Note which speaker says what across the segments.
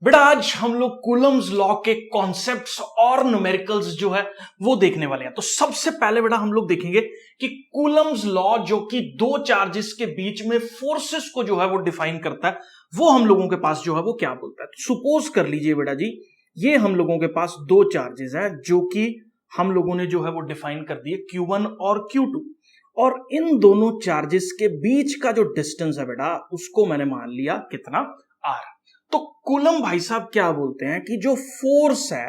Speaker 1: बेटा आज हम लोग कूलम्स लॉ के कॉन्सेप्ट्स और न्यूमेरिकल्स जो है वो देखने वाले हैं। तो सबसे पहले बेटा हम लोग देखेंगे कि कूलम्स लॉ जो कि दो चार्जेस के बीच में फोर्सेस को जो है वो डिफाइन करता है, वो हम लोगों के पास जो है वो क्या बोलता है। तो सपोज कर लीजिए बेटा जी, ये हम लोगों के पास दो चार्जेस हैं जो कि हम लोगों ने जो है वो डिफाइन कर दिए Q1 और Q2, और इन दोनों चार्जेस के बीच का जो डिस्टेंस है बेटा उसको मैंने मान लिया कितना, R। तो कूलम भाई साहब क्या बोलते हैं कि जो फोर्स है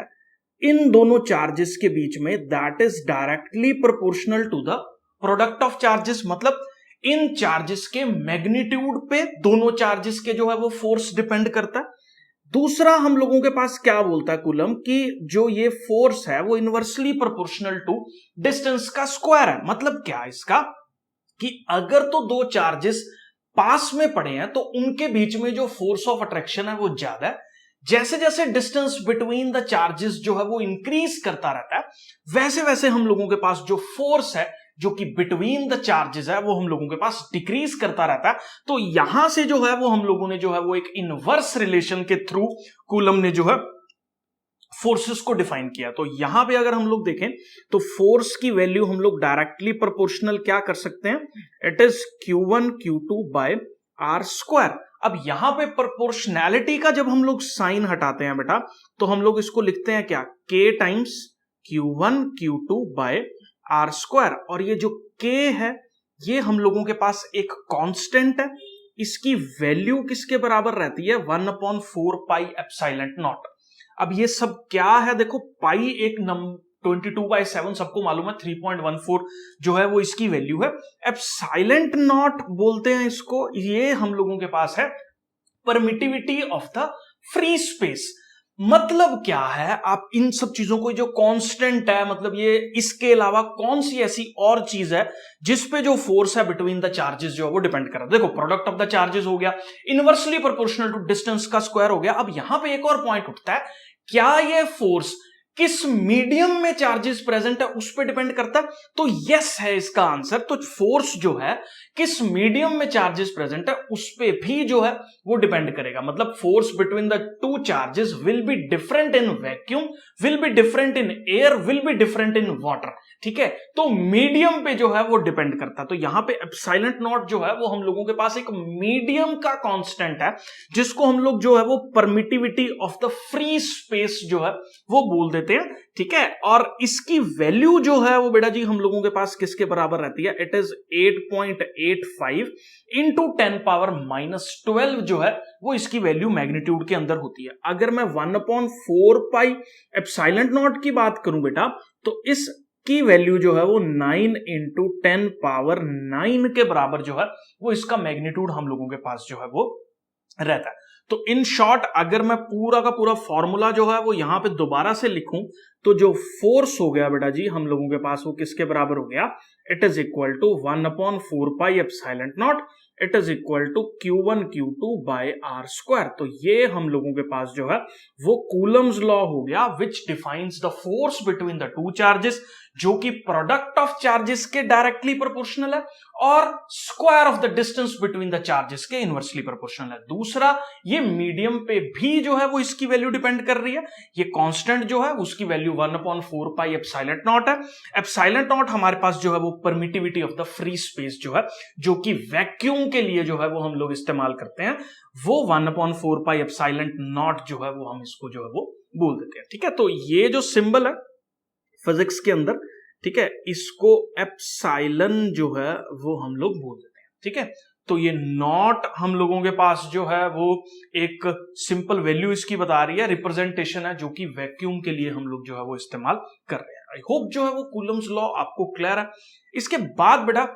Speaker 1: इन दोनों चार्जेस के बीच में that is directly proportional to the product of charges. मतलब इन चार्जेस के मैग्नीट्यूड पे दोनों चार्जेस के जो है वो फोर्स डिपेंड करता है। दूसरा हम लोगों के पास क्या बोलता है कूलम कि जो ये फोर्स है वो इनवर्सली प्रोपोर्शनल टू डिस्टेंस का स्क्वायर है। मतलब क्या इसका कि अगर तो दो चार्जेस पास में पड़े हैं तो उनके बीच में जो फोर्स ऑफ अट्रैक्शन है वो ज्यादा है। जैसे जैसे डिस्टेंस बिटवीन द चार्जेस जो है वो इंक्रीज करता रहता है, वैसे वैसे हम लोगों के पास जो फोर्स है जो कि बिटवीन द चार्जेस है वो हम लोगों के पास डिक्रीज करता रहता है। तो यहां से जो है वो हम लोगों ने जो है वो एक इनवर्स रिलेशन के थ्रू कूलम ने जो है फोर्सेस को डिफाइन किया। तो यहां पे अगर हम लोग देखें तो फोर्स की वैल्यू हम लोग डायरेक्टली प्रोपोर्शनल क्या कर सकते हैं, it is Q1 Q2 by R square. अब यहां पे प्रोपोर्शनैलिटी का जब हम लोग साइन हटाते हैं बेटा तो हम लोग इसको लिखते हैं क्या, K times Q1 Q2 by R square. और ये जो K है ये हम लोगों के पास एक कांस्टेंट है, इसकी वैल्यू किसके बराबर रहती है, 1/4 पाई एप्सिलॉन नॉट। अब ये सब क्या है, देखो पाई एक 22/7 सबको मालूम है, 3.14 जो है वो इसकी वैल्यू है। एप्सिलॉन नॉट बोलते हैं इसको, ये हम लोगों के पास है permittivity of the free space. मतलब क्या है, आप इन सब चीजों को जो कांस्टेंट है, मतलब ये इसके अलावा कौन सी ऐसी और चीज है जिसपे जो फोर्स है बिटवीन द चार्जेस जो है वो डिपेंड कर रहा है। देखो प्रोडक्ट ऑफ द चार्जेस हो गया, इनवर्सली प्रोपोर्शनल टू डिस्टेंस का स्क्वायर हो गया। अब यहां पे एक और पॉइंट उठता है, क्या ये फोर्स किस मीडियम में चार्जेस प्रेजेंट है उस पर डिपेंड करता है। तो यस है इसका आंसर। तो फोर्स जो है किस मीडियम में चार्जेस प्रेजेंट है उस पे भी जो है वो डिपेंड करेगा। मतलब force between the two charges will be different in vacuum, will be different in air, will be different in water. ठीक है, तो मीडियम पे जो है वो डिपेंड करता है। तो यहां पे एप्सिलॉन नॉट जो है वो हम लोगों के पास एक मीडियम का कांस्टेंट है जिसको हम लोग जो है वो permittivity of the free space जो है वो बोल देते हैं। ठीक है, और इसकी वैल्यू जो है वो बेटा जी हम लोगों के पास किसके बराबर रहती है, इट इज 8.85 इंटू 10⁻⁻12 जो है वो इसकी वैल्यू मैग्नीट्यूड के अंदर होती है। अगर मैं 1/4 पाई एप्सिलॉन नॉट की बात करूं बेटा तो इस की वैल्यू जो है वो 9 इंटू 10⁻9 के बराबर जो है वो इसका मैग्नीट्यूड हम लोगों के पास जो है वो रहता है। तो इन शॉर्ट अगर मैं पूरा का पूरा फॉर्मूला जो है वो यहां पे दोबारा से लिखूं तो जो फोर्स हो गया बेटा जी हम लोगों के पास वो किसके बराबर हो गया, it is equal to 1/4 pi epsilon naught, it is equal to Q1 Q2 by R square. तो ये हम लोगों के पास जो है वो कूलम्स लॉ हो गया which defines the force between the two charges, जो कि प्रोडक्ट ऑफ चार्जेस के डायरेक्टली प्रोपोर्शनल है और square of the distance between the charges के इनवर्सली प्रोपोर्शनल है। दूसरा, ये मीडियम पे भी जो है वो इसकी वैल्यू डिपेंड कर रही है। ये कांस्टेंट जो है उसकी वैल्यू 1/4 पाई एप्सिलॉन नॉट है। एप्सिलॉन नॉट हमारे पास जो है वो permittivity of the free space जो है, जो कि वैक्यूम के लिए जो है वो हम लोग इस्तेमाल करते हैं, वो 1/4 पाई एप्सिलॉन नॉट जो है वो हम इसको जो है वो बोल देते हैं। ठीक है, तो ये जो सिंबल है फिजिक्स के अंदर, ठीक है, इसको एप्सिलॉन जो है वो हम लोग बोल देते हैं। ठीक है, तो ये नॉट हम लोगों के पास जो है वो एक सिंपल वैल्यू इसकी बता रही है, रिप्रेजेंटेशन है जो कि वैक्यूम के लिए हम लोग जो है वो इस्तेमाल कर रहे हैं। आई होप जो है वो कूलम्स लॉ आपको क्लियर है। इसके बाद बेटा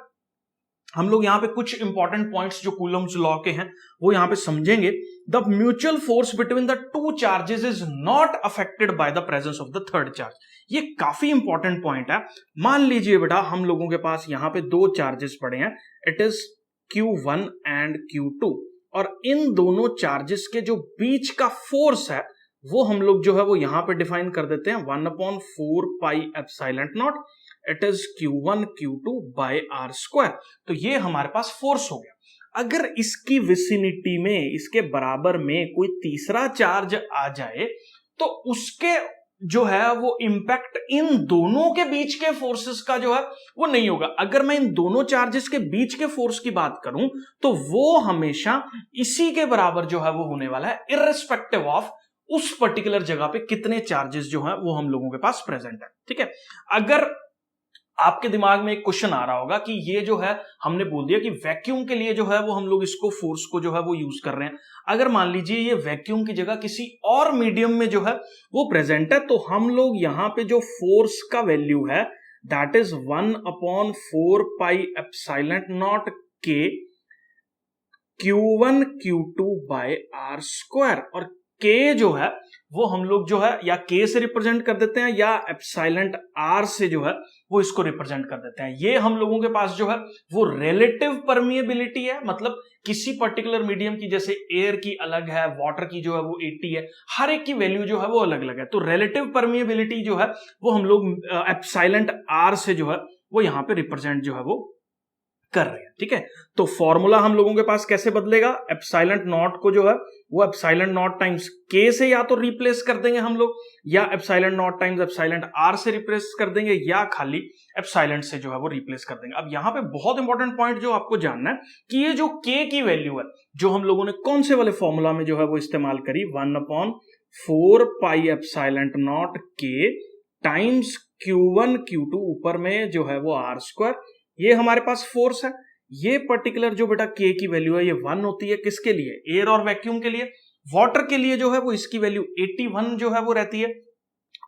Speaker 1: हम लोग यहां पे कुछ इंपॉर्टेंट पॉइंट्स जो कूलम्स लॉ के हैं वो यहां पे समझेंगे। The mutual force between the two charges is not affected by the presence of the third charge. ये काफी इंपॉर्टेंट पॉइंट है। मान लीजिए बेटा हम लोगों के पास यहां पे दो चार्जेस पड़े हैं, it is Q1 and Q2, और इन दोनों चार्जेस के जो बीच का फोर्स है वो हम लोग जो है वो यहां पे डिफाइन कर देते हैं 1/4 pi epsilon naught, it is Q1 Q2 by R square. तो ये हमारे पास फोर्स हो गया। अगर इसकी विसिनिटी में, इसके बराबर में कोई तीसरा चार्ज आ जाए तो उसके जो है वो इंपैक्ट इन दोनों के बीच के फोर्सेस का जो है वो नहीं होगा। अगर मैं इन दोनों चार्जेस के बीच के फोर्स की बात करूं तो वो हमेशा इसी के बराबर जो है वो होने वाला है, इररिस्पेक्टिव ऑफ उस पर्टिकुलर जगह पे कितने चार्जेस जो है वो हम लोगों के पास प्रेजेंट है। ठीक है, अगर आपके दिमाग में एक क्वेश्चन आ रहा होगा कि ये जो है हमने बोल दिया कि वैक्यूम के लिए जो है वो हम लोग इसको फोर्स को जो है वो यूज कर रहे हैं, अगर मान लीजिए ये वैक्यूम की जगह किसी और मीडियम में जो है वो प्रेजेंट है तो हम लोग यहां पे जो फोर्स का वैल्यू है that is 1/4 pi epsilon naught के Q1 Q2 by R square, और K जो है वो हम लोग जो है या K से रिप्रेजेंट कर देते हैं या एप्सिलॉन R से जो है वो इसको रिप्रेजेंट कर देते हैं। ये हम लोगों के पास जो है वो रिलेटिव परमिएबिलिटी है, मतलब किसी पर्टिकुलर मीडियम की, जैसे एयर की अलग है, वाटर की जो है वो 80 है, हर एक की वैल्यू जो है वो अलग अलग है। तो रिलेटिव परमिएबिलिटी जो है वो हम लोग एप्सिलॉन R से जो है वो यहां पे रिप्रेजेंट जो है वो कर रहे हैं। ठीक है, तो फॉर्मूला हम लोगों के पास कैसे बदलेगा, एप्सिलॉन नॉट को जो है वो एप्सिलॉन नॉट टाइम्स के से या तो रिप्लेस कर देंगे हम लोग, या epsilon naught times epsilon R से रिप्लेस कर देंगे, या खाली एप्सिलॉन से जो है वो रिप्लेस कर देंगे। अब यहां पे बहुत इंपॉर्टेंट पॉइंट जो आपको जानना है कि ये जो के की वैल्यू है जो हम लोगों ने कौन से वाले फॉर्मूला में जो है वो इस्तेमाल करी, 1/4 पाई एप्सिलॉन नॉट के टाइम्स Q1 Q2 ऊपर में जो है वो आर स्क्वायर, ये हमारे पास फोर्स है। ये पर्टिकुलर जो बेटा के की वैल्यू है ये 1 होती है, किसके लिए, एयर और वैक्यूम के लिए। वाटर के लिए जो है वो इसकी वैल्यू 81 जो है वो रहती है,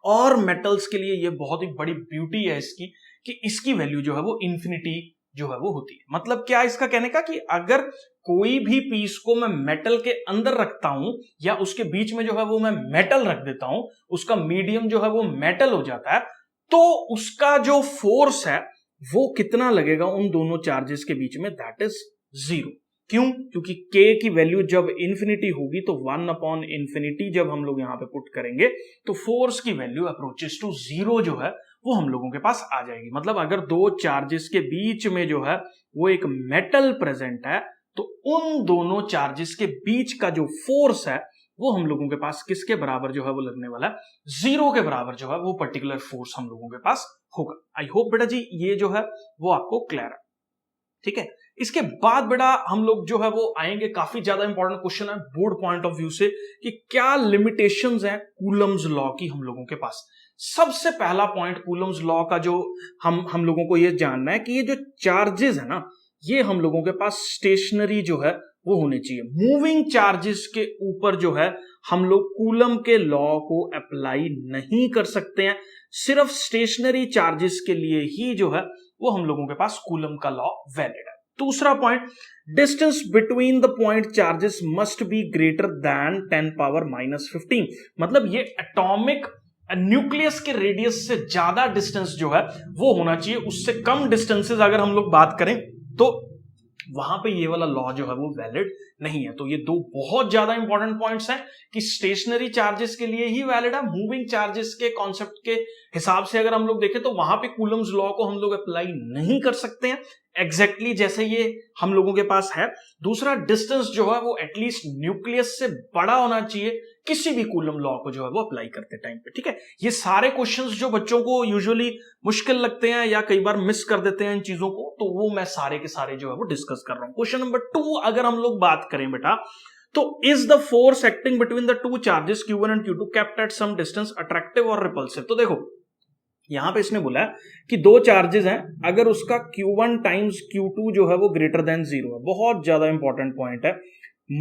Speaker 1: और मेटल्स के लिए ये बहुत ही बड़ी ब्यूटी है इसकी कि इसकी वैल्यू जो है वो इंफिनिटी जो है वो होती है। मतलब क्या इसका कहने का कि अगर कोई भी पीस को मैं मेटल के अंदर रखता हूं या उसके बीच में जो है वो मैं मेटल रख देता हूं, उसका मीडियम जो है वो मेटल हो जाता है, तो उसका जो फोर्स है वो कितना लगेगा उन दोनों चार्जेस के बीच में, दैट इज 0। क्यों, क्योंकि k की वैल्यू जब इंफिनिटी होगी तो 1/∞ जब हम लोग यहां पे पुट करेंगे तो फोर्स की वैल्यू अप्रोचेस टू 0 जो है वो हम लोगों के पास आ जाएगी। मतलब अगर दो चार्जेस के बीच में जो है वो एक मेटल प्रेजेंट है तो उन दोनों चार्जेस के बीच का जो फोर्स है वो हम लोगों के पास किसके बराबर जो है वो लगने वाला है, 0 के बराबर जो है वो पर्टिकुलर फोर्स हम लोगों के पास होगा। आई होप बेटा जी ये जो है वो आपको क्लियर है। ठीक है, इसके बाद बेटा हम लोग जो है वो आएंगे, काफी ज्यादा इंपॉर्टेंट क्वेश्चन है बोर्ड पॉइंट ऑफ व्यू से कि क्या लिमिटेशंस हैं कूलम्स लॉ की हम लोगों के पास। सबसे पहला पॉइंट कूलम्स लॉ का जो हम लोगों को ये जानना है कि ये जो चार्जेस है ना ये हम लोगों के पास स्टेशनरी जो है वो होने चाहिए। मूविंग चार्जेस के ऊपर जो है हम लोग कूलम के लॉ को अप्लाई नहीं कर सकते हैं, सिर्फ स्टेशनरी चार्जेस के लिए ही जो है वो हम लोगों के पास कूलम का लॉ वैलिड है। दूसरा point, distance between the point charges must be greater than 10⁻⁻15। मतलब ये एटॉमिक न्यूक्लियस के रेडियस से ज्यादा डिस्टेंस जो है वो होना चाहिए, उससे कम डिस्टेंसेस अगर हम लोग बात करें तो वहां पे ये वाला लॉ जो है वो वैलिड नहीं है। तो ये दो बहुत ज्यादा इंपॉर्टेंट पॉइंट्स हैं कि स्टेशनरी चार्जेस के लिए ही वैलिड है। मूविंग चार्जेस के कॉन्सेप्ट के हिसाब से अगर हम लोग देखें तो वहां पे कूलम्स लॉ को हम लोग अप्लाई नहीं कर सकते हैं एग्जैक्टली जैसे ये हम लोगों के पास है। दूसरा, डिस्टेंस जो है वो एटलीस्ट न्यूक्लियस से बड़ा होना चाहिए किसी भी कूलम लॉ को जो है वो अप्लाई करते टाइम पे। ठीक है, ये सारे क्वेश्चंस जो बच्चों को यूजुअली मुश्किल लगते हैं या कई बार मिस कर देते हैं इन चीजों को, तो वो मैं सारे के सारे जो है वो डिस्कस कर रहा हूं। क्वेश्चन नंबर 2 अगर हम लोग बात करें बेटा, तो is the force acting between the two charges Q1 and Q2 kept at some distance attractive और रिपल्सिव। तो देखो यहां पे इसने बोला कि दो चार्जेस हैं, अगर उसका Q1 टाइम्स Q2 जो है वो ग्रेटर देन 0 है, बहुत ज्यादा इंपॉर्टेंट पॉइंट है,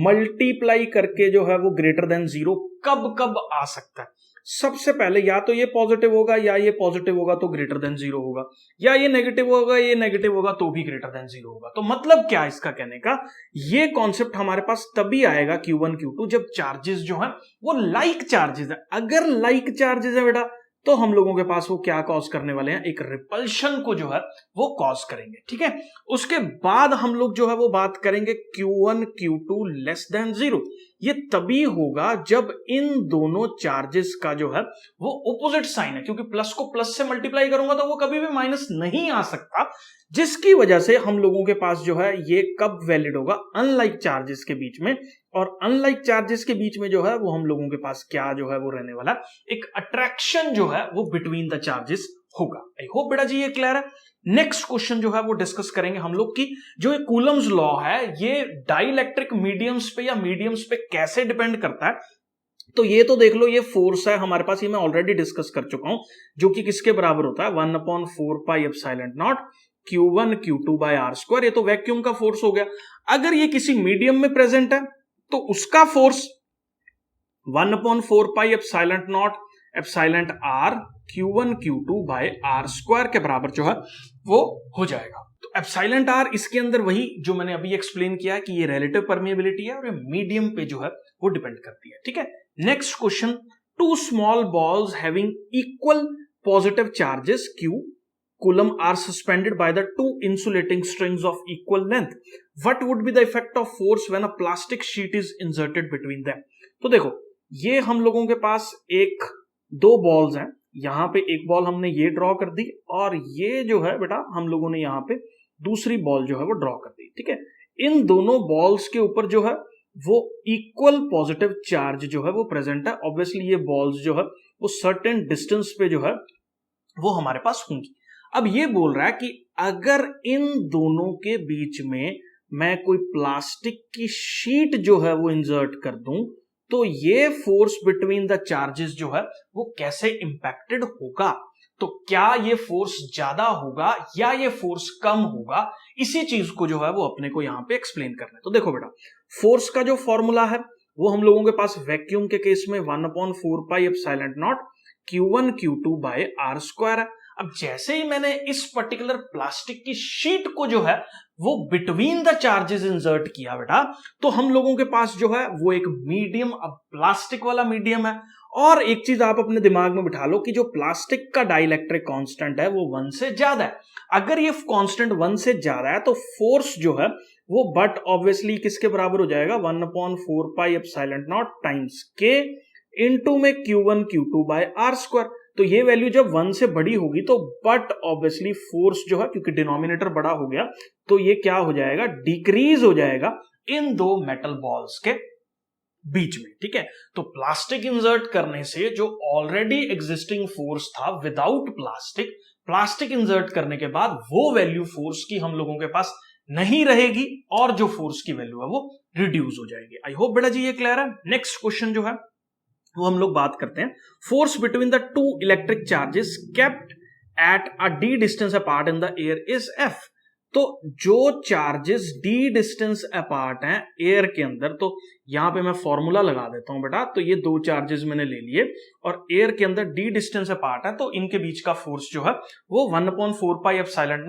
Speaker 1: मल्टीप्लाई करके जो है वो ग्रेटर देन 0 कब कब आ सकता है। सबसे पहले या तो ये पॉजिटिव होगा या ये पॉजिटिव होगा तो ग्रेटर देन 0 होगा, या ये नेगेटिव होगा ये नेगेटिव होगा तो भी ग्रेटर देन 0 होगा। तो मतलब क्या इसका कहने का, ये कॉन्सेप्ट हमारे पास तभी आएगा Q1 Q2 जब चार्जेस जो है वो लाइक चार्जेस है। अगर लाइक चार्जेस है बेटा तो हम लोगों के पास वो क्या कॉज करने वाले हैं, एक रिपल्शन को जो है वो कॉज करेंगे। ठीक है, उसके बाद हम लोग जो है वो बात करेंगे Q1 Q2 लेस देन 0। ये तभी होगा जब इन दोनों चार्जेस का जो है वो ऑपोजिट साइन है, क्योंकि प्लस को प्लस से मल्टीप्लाई करूंगा तो वो कभी भी माइनस नहीं आ सकता, जिसकी वजह से हम लोगों के पास जो है ये कब वैलिड होगा, अनलाइक चार्जेस के बीच में। और अनलाइक चार्जेस के बीच में जो है वो हम लोगों के पास क्या जो है वो रहने वाला, एक अट्रैक्शन जो है वो बिटवीन द चार्जेस होगा। आई होप बेटा जी ये क्लियर है। नेक्स्ट क्वेश्चन जो है वो डिस्कस करेंगे हम लोग की जो ये कूलम्स लॉ है ये डाइलेक्ट्रिक मीडियम्स पे या मीडियम्स पे कैसे डिपेंड करता है। तो ये तो देख लो, ये फोर्स है हमारे पास, ये मैं ऑलरेडी डिस्कस कर चुका हूं, जो कि किसके बराबर होता है 1/4 pi epsilon naught Q1 Q2 by R square. ये तो वैक्यूम का फोर्स हो गया। अगर ये किसी मीडियम में प्रेजेंट है तो उसका force 1/4 pi epsilon naught epsilon R Q1 Q2 by R square के बराबर जो है वो हो जाएगा। तो एप्सिलॉन आर इसके अंदर वही जो मैंने अभी एक्सप्लेन किया कि ये रिलेटिव परमिएबिलिटी है और ये मीडियम पे जो है वो डिपेंड करती है। ठीक है, next question, two small balls having equal positive charges Q coulomb are suspended by the two insulating strings of equal length. What would be the effect of force when a plastic sheet is inserted between them? तो देखो, ये हम लोगों के पास एक दो balls हैं, यहां पे एक बॉल हमने ये ड्रॉ कर दी और ये जो है बेटा हम लोगों ने यहाँ पे दूसरी बॉल जो है वो ड्रॉ कर दी। ठीक है, इन दोनों बॉल्स के ऊपर जो है वो इक्वल पॉजिटिव चार्ज जो है वो प्रेजेंट है। ऑब्वियसली ये बॉल्स जो है वो सर्टेन डिस्टेंस पे जो है वो हमारे पास होंगी। अब ये बोल रहा है कि अगर इन दोनों के बीच में मैं कोई प्लास्टिक की शीट जो है वो इंसर्ट कर दूं तो ये फोर्स बिटवीन द चार्जेस जो है वो कैसे इंपैक्टेड होगा। तो क्या ये फोर्स ज्यादा होगा या ये फोर्स कम होगा, इसी चीज को जो है वो अपने को यहां पे एक्सप्लेन करना है। तो देखो बेटा, फोर्स का जो फॉर्मूला है वो हम लोगों के पास वैक्यूम के केस में 1/4 pi epsilon naught Q1 Q2 by R square है। अब जैसे ही मैंने इस पर्टिकुलर प्लास्टिक की शीट को जो है वो बिटवीन द चार्जेस इंसर्ट किया बेटा, तो हम लोगों के पास जो है वो एक मीडियम, अब प्लास्टिक वाला मीडियम है। और एक चीज आप अपने दिमाग में बिठा लो कि जो प्लास्टिक का डाइलेक्ट्रिक कांस्टेंट है वो 1 से ज्यादा है। अगर ये कांस्टेंट 1 से ज्यादा है तो फोर्स जो है वो बट ऑब्वियसली किसके बराबर हो जाएगा 1/4 pi epsilon naught times K into में Q1 Q2 by R square. तो ये वैल्यू जब 1 से बड़ी होगी तो बट ऑब्वियसली फोर्स जो है, क्योंकि डिनोमिनेटर बड़ा हो गया, तो ये क्या हो जाएगा, डिक्रीज हो जाएगा इन दो मेटल बॉल्स के बीच में। ठीक है, तो प्लास्टिक इंसर्ट करने से जो ऑलरेडी एग्जिस्टिंग फोर्स था विदाउट प्लास्टिक इंसर्ट करने के बाद वो वैल्यू फोर्स की हम लोगों के पास नहीं रहेगी और जो फोर्स की वैल्यू है वो रिड्यूस हो जाएगी। आई होप बेटा जी ये क्लियर है। नेक्स्ट क्वेश्चन जो है वो हम लोग बात करते हैं, force between the to electric charges kept at a D distance apart in the air is F। तो जो चार्जेस डी डिस्टेंस अपार्ट हैं एयर के अंदर, तो यहां पे मैं फॉर्मूला लगा देता हूं बेटा। तो ये दो चार्जेस मैंने ले लिए और एयर के अंदर डी डिस्टेंस अपार्ट है, तो इनके बीच का फोर्स जो है वो 1/4 पाई एप्सिलॉन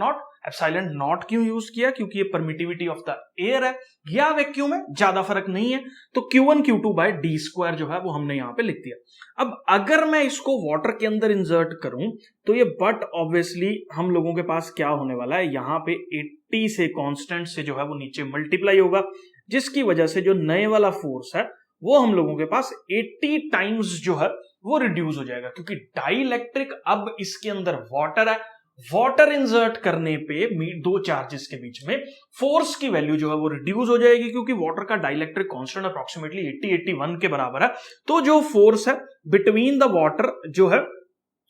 Speaker 1: नॉट क्यों यूज किया, क्योंकि ये परमिटिविटी ऑफ द एयर है, या वैक्यूम है, ज्यादा फर्क नहीं है। तो Q1 Q2 bye D square जो है वो हमने यहां पे लिख दिया। अब अगर मैं इसको वाटर के अंदर इंसर्ट करूं तो ये बट ऑब्वियसली हम लोगों के पास क्या होने वाला है, यहां पे 80 से कांस्टेंट से जो है वो नीचे मल्टीप्लाई होगा, जिसकी वजह से जो नए वाला फोर्स है वो हम लोगों के पास 80 टाइम्स जो है वो रिड्यूस हो जाएगा, क्योंकि डाइलेक्ट्रिक अब इसके अंदर वाटर है। वाटर इंसर्ट करने पे दो चार्जेस के बीच में फोर्स की वैल्यू जो है वो रिड्यूस हो जाएगी, क्योंकि वाटर का डाइलेक्ट्रिक कांस्टेंट अप्रोक्सीमेटली 80-81 के बराबर है। तो जो फोर्स है बिटवीन द वाटर जो है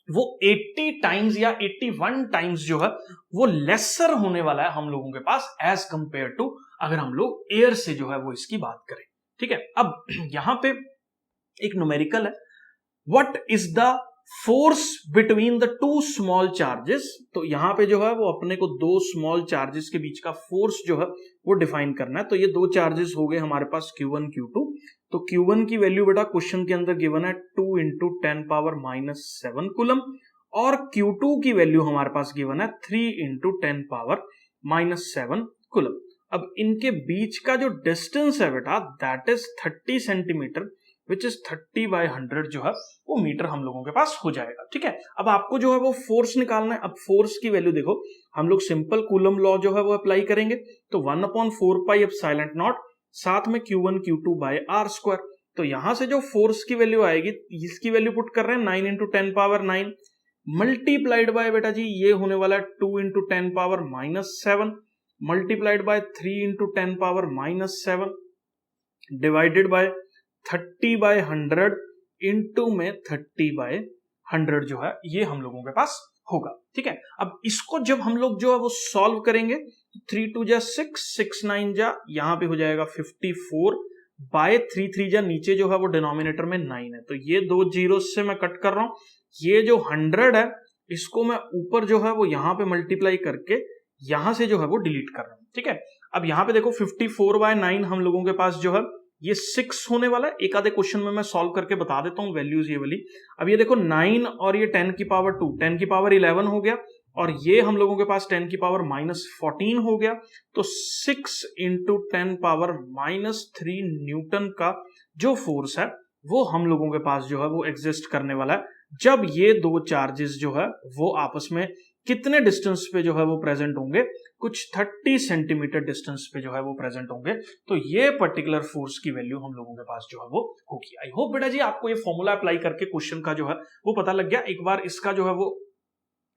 Speaker 1: वो 80 टाइम्स या 81 टाइम्स जो है वो लेसर होने वाला है हम लोगों के पास एज कंपेयर टू अगर हम लोग एयर से जो है वो इसकी बात करें। ठीक है, अब यहां पे एक न्यूमेरिकल है, what is the force between the to small charges. तो यहां पे जो है वो अपने को दो स्मॉल चार्जेस के बीच का फोर्स जो है वो डिफाइन करना है। तो ये दो चार्जेस हो गए हमारे पास Q1 Q2। तो Q1 की वैल्यू बेटा क्वेश्चन के अंदर गिवन है 2 × 10⁻⁻7 कूलम और Q2 की वैल्यू हमारे पास गिवन है 3 × 10⁻⁻7 कूलम। अब इनके बीच का जो डिस्टेंस है बेटा that is 30 centimetre which is 30/100 जो है वो मीटर हम लोगों के पास हो जाएगा। ठीक है, अब आपको जो है वो फोर्स निकालना है। अब फोर्स की वैल्यू देखो, हम लोग सिंपल कूलम लॉ जो है वो अप्लाई करेंगे। तो 1/4 पाई एप्सिलॉन नॉट साथ में Q1 Q2 by R square. तो यहां से जो फोर्स की वैल्यू आएगी, इसकी वैल्यू पुट कर रहे हैं 9 इंटू 10 पावर 9 मल्टीप्लाइड बाय बेटा जी ये होने वाला है 2 into 10 power -7 multiplied by 3 into 10 power -7 divided by 30 by 100 into में 30 बाय 100 जो है ये हम लोगों के पास होगा। ठीक है, अब इसको जब हम लोग जो है वो सॉल्व करेंगे, 3 2 जा 6, 6 9 जा यहां पे हो जाएगा 54 बाय 3 3 जा नीचे जो है वो डिनोमिनेटर में 9 है, तो ये दो जीरो से मैं कट कर रहा हूं। ये जो 100 है इसको मैं ऊपर जो है वो यहां पे मल्टीप्लाई करके यहां से जो है वो डिलीट कर रहा हूं। ठीक है, अब यहां पे देखो 54 बाय 9 हम लोगों के पास जो है ये 6 होने वाला है। एक आधे क्वेश्चन में मैं सॉल्व करके बता देता हूं वैल्यूज ये वाली। अब ये देखो 9 और ये 10 की पावर 2, 10 की पावर 11 हो गया, और ये हम लोगों के पास 10 की पावर -14 हो गया। तो 6 इंटू 10 पावर -3 न्यूटन का जो फोर्स है वो हम लोगों के पास जो है वो एग्जिस्ट करने वाला है जब ये दो चार्जेस जो है वो आपस में कितने डिस्टेंस पे जो है वो प्रेजेंट होंगे, कुछ 30 सेंटीमीटर डिस्टेंस पे जो है वो प्रेजेंट होंगे। तो ये पर्टिकुलर फोर्स की वैल्यू हम लोगों के पास जो है वो होगी। आई होप बेटा जी आपको ये फॉर्मूला अप्लाई करके क्वेश्चन का जो है वो पता लग गया। एक बार इसका जो है वो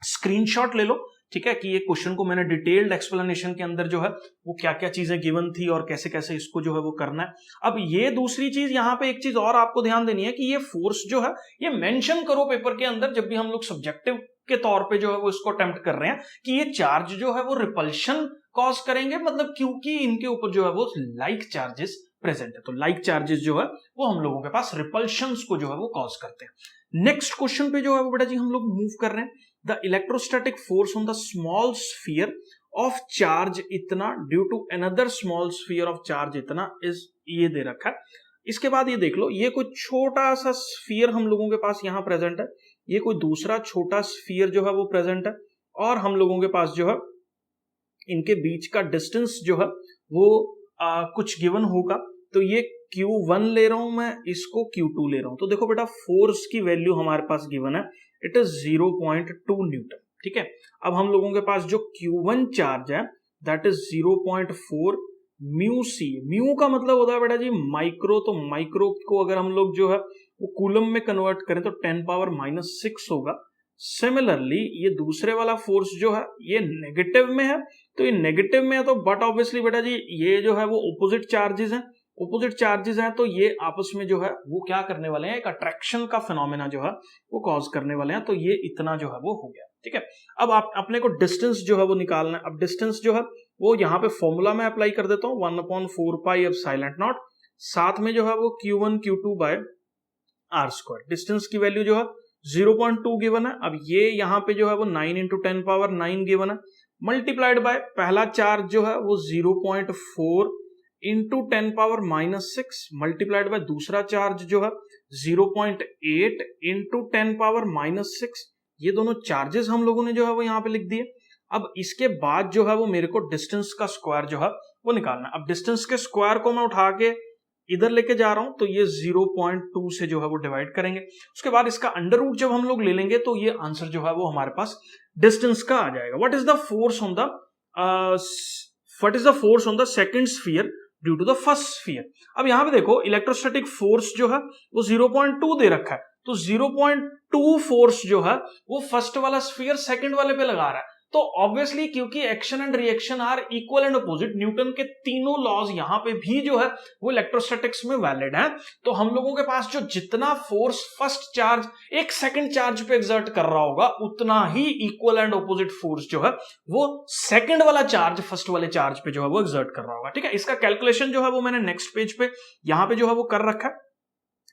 Speaker 1: स्क्रीनशॉट ले लो, ठीक है, कि ये क्वेश्चन को मैंने डिटेल्ड एक्सप्लेनेशन के अंदर जो है वो क्या क्या चीजें गिवन थी और कैसे कैसे इसको जो है वो करना है। अब ये दूसरी चीज यहाँ पे एक चीज और आपको ध्यान देनी है कि ये फोर्स जो है ये मेंशन करो पेपर के अंदर जब भी हम लोग सब्जेक्टिव के तौर पे जो है वो इसको अटेम्प्ट कर रहे हैं कि ये चार्ज जो है वो रिपल्शन कॉज करेंगे, मतलब क्योंकि इनके ऊपर जो है वो लाइक चार्जेस प्रेजेंट है। तो लाइक चार्जेस जो है वो हम लोगों के पास रिपल्शंस को जो है वो कॉज करते हैं। नेक्स्ट क्वेश्चन पे जो है वो बेटा जी हम लोग मूव कर रहे हैं। The electrostatic force on the small sphere of charge इतना due to another small sphere of charge इतना इज, ये दे रखा है। इसके बाद ये देख लो, ये कोई छोटा सा स्फीयर हम लोगों के पास यहां प्रेजेंट है, ये कोई दूसरा छोटा स्फीयर जो है वो प्रेजेंट है, और हम लोगों के पास जो है इनके बीच का डिस्टेंस जो है वो कुछ गिवन होगा। तो ये Q1 ले रहा हूं मैं, इसको Q2 ले रहा हूं। तो देखो बेटा फोर्स की वैल्यू हमारे पास गिवन है, इट इज 0.2 न्यूटन। ठीक है, अब हम लोगों के पास जो Q1 चार्ज है that is 0.4 mu C. Mu का मतलब होता है बेटा जी माइक्रो, तो माइक्रो को अगर हम लोग जो है वो कूलम में कन्वर्ट करें तो 10 पावर -6 होगा। सिमिलरली ये दूसरे वाला फोर्स जो है ये नेगेटिव में है, तो ये नेगेटिव में है तो बट ऑब्वियसली बेटा जी ये जो है वो ऑपोजिट चार्जेस हैं, ऑपोजिट चार्जेस हैं, तो ये आपस में जो है वो क्या करने वाले हैं, एक अट्रैक्शन का फिनोमेना जो है वो कॉज करने वाले हैं। तो ये इतना जो है वो हो गया। ठीक है, अब आप अपने को डिस्टेंस जो है वो निकालना है। अब डिस्टेंस जो है वो यहाँ पे फॉर्मूला में अप्लाई कर देता हूँ 1/4 पाई एप्सिलॉन नॉट, साथ में जो है वो Q1 Q2 by R square. Distance की वैल्यू जो है 0.2 गिवन है। अब ये यहाँ पे जो है वो 9 इंटू 10 पावर 9 गिवन है, मल्टीप्लाइड बाय पहला चार्ज जो है वो 0.4 इंटू 10 पावर -6 मल्टीप्लाइड बाय दूसरा चार्ज जो है 0.8 इंटू 10 पावर -6। ये दोनों चार्जेस हम लोगों ने जो है वो यहाँ पे लिख दिए। अब इसके बाद जो है वो मेरे को डिस्टेंस का स्क्वायर जो है वो निकालना है। अब डिस्टेंस के स्क्वायर को मैं उठा के इधर लेके जा रहा हूं, तो ये 0.2 से जो है वो डिवाइड करेंगे। उसके बाद इसका अंडर रूट जब हम लोग ले लेंगे तो ये आंसर जो है वो हमारे पास डिस्टेंस का आ जाएगा। What is the force on the second sphere due to the first sphere. अब यहां पे देखो इलेक्ट्रोस्टैटिक फोर्स जो है वो 0.2 दे रखा है, तो 0.2 फोर्स जो है वो फर्स्ट वाला स्फीयर सेकंड वाले पे लगा रहा है। तो ऑब्वियसली क्योंकि action and reaction are equal and opposite, Newton के तीनों लॉज यहां पे भी जो है वो इलेक्ट्रोस्टैटिक्स में वैलिड है। तो हम लोगों के पास जो जितना फोर्स फर्स्ट चार्ज एक सेकंड चार्ज पे एग्जर्ट कर रहा होगा उतना ही इक्वल एंड अपोजिट फोर्स जो है वो सेकंड वाला चार्ज फर्स्ट वाले चार्ज पे जो है वो एग्जर्ट कर रहा होगा। ठीक है, इसका कैलकुलेशन जो है वो मैंने नेक्स्ट पेज पे यहां पे जो है वो कर रखा है।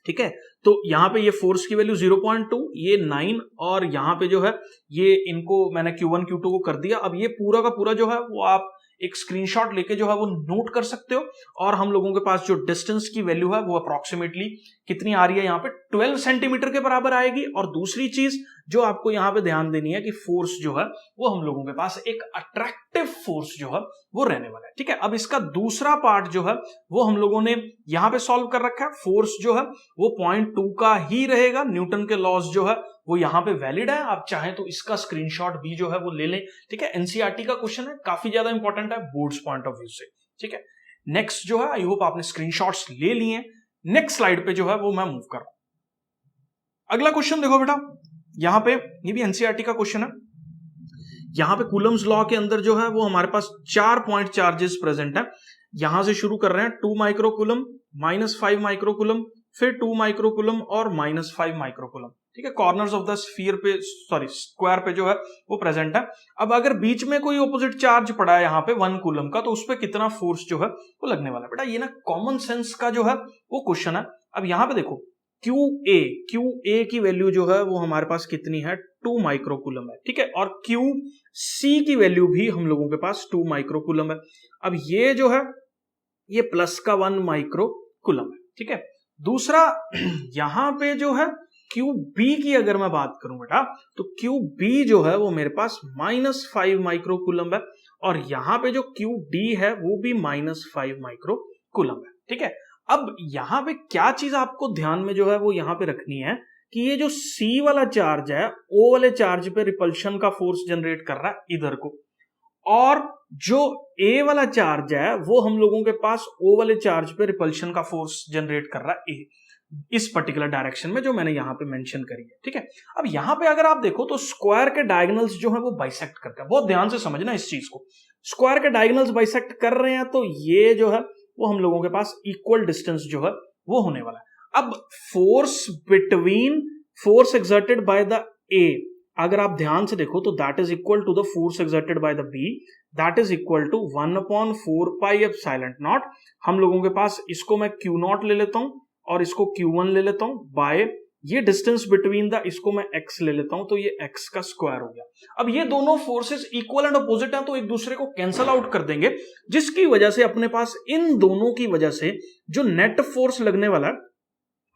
Speaker 1: ठीक है, तो यहां पे ये फोर्स की वैल्यू 0.2, ये 9, और यहां पे जो है ये इनको मैंने Q1 Q2 को कर दिया। अब ये पूरा का पूरा जो है वो आप एक स्क्रीनशॉट लेके जो है वो नोट कर सकते हो। और हम लोगों के पास जो डिस्टेंस की वैल्यू है वो अप्रोक्सीमेटली कितनी आ रही है, यहाँ पे 12 सेंटीमीटर के बराबर आएगी। और दूसरी चीज जो आपको यहाँ पे ध्यान देनी है कि फोर्स जो है वो हम लोगों के पास एक अट्रैक्टिव फोर्स जो है वो रहने वाला है। ठीक है, अब इसका दूसरा पार्ट जो है वो हम लोगों ने यहाँ पे सॉल्व कर रखा है। फोर्स जो है वो 0.2 का ही रहेगा, न्यूटन के लॉज जो है वो यहाँ पे वैलिड है। आप चाहें तो इसका स्क्रीनशॉट भी जो है वो ले लें। ठीक है, एनसीईआरटी का क्वेश्चन है, काफी ज्यादा इंपॉर्टेंट है बोर्ड्स पॉइंट ऑफ व्यू से। ठीक है, नेक्स्ट जो है, आई होप आपने स्क्रीनशॉट्स ले लिए हैं। नेक्स्ट स्लाइड पे जो है वो मैं मूव कर रहा हूं। अगला क्वेश्चन देखो बेटा, यहां पे ये भी एनसीईआरटी का क्वेश्चन है। यहां पे कूलम्स लॉ के अंदर जो है वो हमारे पास 4 पॉइंट चार्जेस प्रेजेंट है। यहां से शुरू कर रहे हैं 2 माइक्रोकूलम, -5 माइक्रोकूलम, फिर 2 माइक्रोकूलम और -5 माइक्रोकूलम। ठीक है, कॉर्नर्स ऑफ द स्फीयर पे, सॉरी स्क्वायर पे जो है वो प्रेजेंट है। अब अगर बीच में कोई ऑपोजिट चार्ज पड़ा है यहाँ पे 1 कूलम का, तो उस पर कितना फोर्स जो है वो लगने वाला है। बेटा ये ना कॉमन सेंस का जो है वो क्वेश्चन है। अब यहाँ पे देखो QA की वैल्यू जो है वो हमारे पास कितनी है, 2 माइक्रोकूलम है। ठीक है, और QC की वैल्यू भी हम लोगों के पास 2 माइक्रोकूलम है। अब ये जो है ये प्लस का 1 माइक्रोकूलम है। ठीक है, दूसरा यहां पे जो है QB की अगर मैं बात करूं बेटा, तो QB जो है वो मेरे पास -5 माइक्रोकूलम है, और यहां पे जो QD है वो भी -5 माइक्रोकूलम है। ठीक है, अब यहां पे क्या चीज आपको ध्यान में जो है वो यहां पे रखनी है कि ये जो C वाला चार्ज है, O वाले चार्ज पे रिपल्शन का फोर्स जनरेट कर रहा है इधर को, और जो A वाला चार्ज है वो हम लोगों के पास O वाले चार्ज पे रिपल्शन का फोर्स जनरेट कर रहा है इस पर्टिकुलर डायरेक्शन में, जो मैंने यहां पे मेंशन करी है। ठीक है, अब यहां पे अगर आप देखो तो स्क्वायर के डायगोनल्स जो है वो बाइसेक्ट करते हैं। बहुत ध्यान से समझना इस चीज को, स्क्वायर के डायगोनल्स बाइसेक्ट कर रहे हैं, तो ये जो है वो हम लोगों के पास इक्वल डिस्टेंस जो है वो होने वाला है। अब force exerted by the A, अगर आप ध्यान से देखो तो that is equal to the force exerted by the B, that is equal to 1/4 pi epsilon naught. हम लोगों के पास इसको मैं Q0 ले लेता हूं और इसको Q1 ले लेता हूं, बाय ये डिस्टेंस बिटवीन द, इसको मैं x ले लेता हूं, तो ये x का स्क्वायर हो गया। अब ये दोनों फोर्सेस इक्वल एंड अपोजिट हैं, तो एक दूसरे को कैंसल आउट कर देंगे, जिसकी वजह से अपने पास इन दोनों की वजह से जो नेट फोर्स लगने वाला है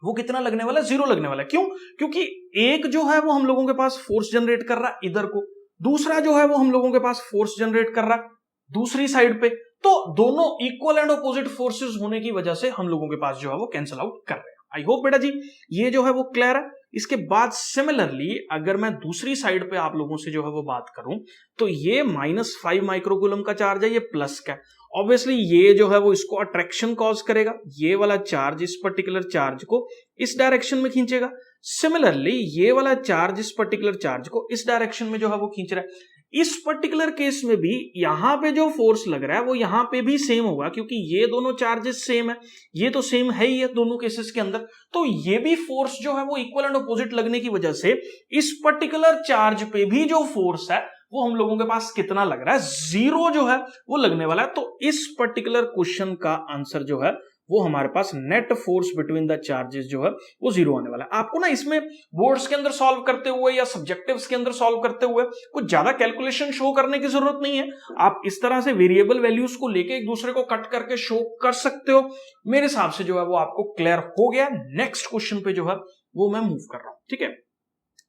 Speaker 1: वो कितना लगने वाला है, 0 लगने वाला है। क्यों? क्योंकि एक जो है वो हम लोगों के पास फोर्स जनरेट कर रहा है इधर को, दूसरा जो है वो हम लोगों के पास फोर्स जनरेट कर रहा है दूसरी साइड पे, तो दोनों इक्वल एंड अपोजिट फोर्सेस होने की वजह से हम लोगों के पास जो है वो कैंसल आउट कर रहे हैं। आई होप बेटा जी ये जो है वो क्लियर है। इसके बाद सिमिलरली अगर मैं दूसरी साइड पे आप लोगों से जो है वो बात करूं, तो ये -5 माइक्रोकूलम का चार्ज है, ये प्लस का। ऑब्वियसली ये जो है वो इसको अट्रैक्शन कॉज करेगा, ये वाला चार्ज इस पर्टिकुलर चार्ज को इस डायरेक्शन में खींचेगा। सिमिलरली ये वाला चार्ज इस पर्टिकुलर चार्ज को इस डायरेक्शन में जो है वो खींच रहा है। इस पर्टिकुलर केस में भी यहां पे जो फोर्स लग रहा है वो यहां पे भी सेम होगा, क्योंकि ये दोनों चार्जेस सेम है, ये तो सेम है ही है दोनों केसेस के अंदर, तो ये भी फोर्स जो है वो इक्वल एंड अपोजिट लगने की वजह से इस पर्टिकुलर चार्ज पे भी जो फोर्स है वो हम लोगों के पास कितना लग रहा है, 0 जो है वो लगने वाला है। तो इस पर्टिकुलर क्वेश्चन का आंसर जो है वो हमारे पास net force between the charges जो है वो 0 आने वाला है। आपको ना इसमें बोर्ड्स के अंदर सॉल्व करते हुए या सब्जेक्टिव्स के अंदर सॉल्व करते हुए कुछ ज्यादा कैलकुलेशन शो करने की जरूरत नहीं है। आप इस तरह से वेरिएबल वैल्यूज को लेके एक दूसरे को कट करके शो कर सकते हो। मेरे हिसाब से जो है वो आपको क्लियर हो गया। नेक्स्ट क्वेश्चन पे जो है वो मैं मूव कर रहा हूं। ठीक है,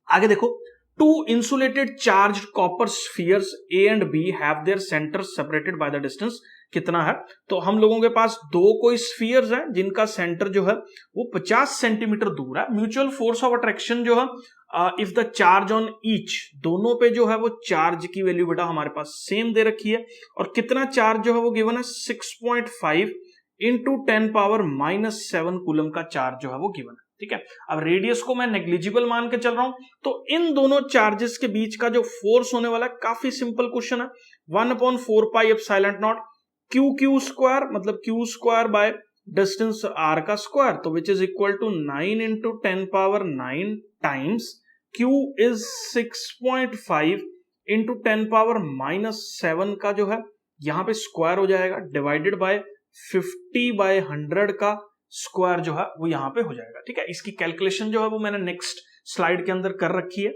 Speaker 1: आगे देखो, 2 insulated charged copper spheres A and B have their centers separated by the distance कितना है, तो हम लोगों के पास दो कोई स्फीयर्स हैं जिनका सेंटर जो है वो 50 सेंटीमीटर दूर है। म्यूचुअल फोर्स ऑफ अट्रैक्शन जो है if the charge on each, दोनों पे जो है वो चार्ज की वैल्यू बेटा हमारे पास सेम दे रखी है, और कितना चार्ज जो है वो गिवन है 6.5 इंटू 10⁻⁻7 कूलम का चार्ज जो है वो गिवन है। ठीक है, अब रेडियस को मैं नेग्लिजिबल मान के चल रहा हूं, तो इन दोनों चार्जेस के बीच का जो फोर्स होने वाला है काफी सिंपल क्वेश्चन है, 1/4 pi epsilon naught Q square, मतलब Q square by distance R का स्क्वायर, तो which is equal to 9 into 10⁻9 times Q is 6.5 into 10⁻7 का जो है यहां पे स्क्वायर हो जाएगा, डिवाइडेड बाय 50/100 का स्क्वायर जो है वो यहां पे हो जाएगा। ठीक है, इसकी कैलकुलेशन जो है वो मैंने नेक्स्ट स्लाइड के अंदर कर रखी है।